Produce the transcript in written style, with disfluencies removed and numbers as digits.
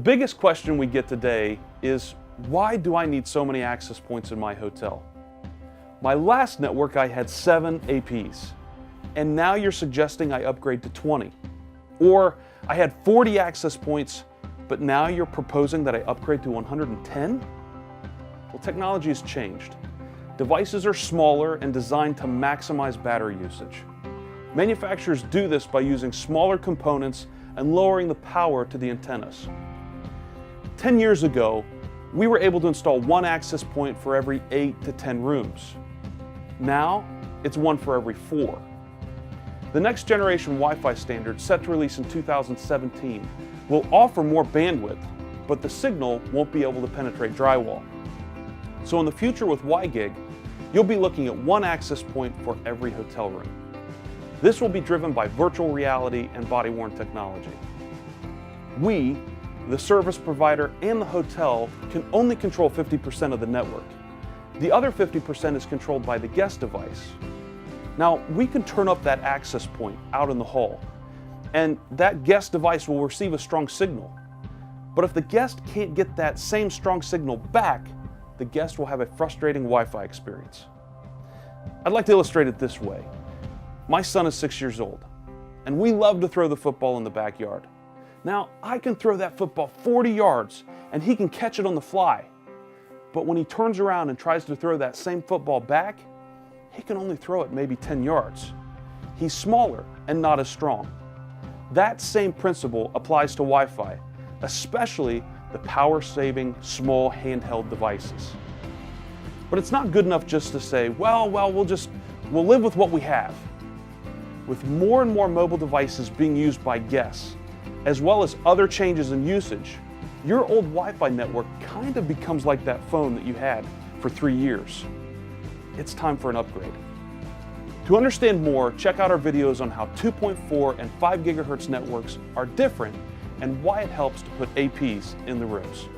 biggest question we get today is, why do I need so many access points in my hotel? My last network I had 7 APs, and now you're suggesting I upgrade to 20. Or I had 40 access points, but now you're proposing that I upgrade to 110? Well, technology has changed. Devices are smaller and designed to maximize battery usage. Manufacturers do this by using smaller components and lowering the power to the antennas. 10 years ago, we were able to install 1 access point for every 8 to 10 rooms. Now, it's 1 for every 4. The next generation Wi-Fi standard, set to release in 2017, will offer more bandwidth, but the signal won't be able to penetrate drywall. So in the future with WiGig, you'll be looking at 1 access point for every hotel room. This will be driven by virtual reality and body-worn technology. We, the service provider and the hotel, can only control 50% of the network. The other 50% is controlled by the guest device. Now, we can turn up that access point out in the hall, and that guest device will receive a strong signal. But if the guest can't get that same strong signal back, the guest will have a frustrating Wi-Fi experience. I'd like to illustrate it this way. My son is 6 years old, and we love to throw the football in the backyard. Now, I can throw that football 40 yards, and he can catch it on the fly. But when he turns around and tries to throw that same football back, he can only throw it maybe 10 yards. He's smaller and not as strong. That same principle applies to Wi-Fi, especially the power-saving small handheld devices. But it's not good enough just to say, well, we'll live with what we have. With more and more mobile devices being used by guests, as well as other changes in usage, your old Wi-Fi network kind of becomes like that phone that you had for 3 years. It's time for an upgrade. To understand more, check out our videos on how 2.4 and 5 GHz networks are different and why it helps to put APs in the rooms.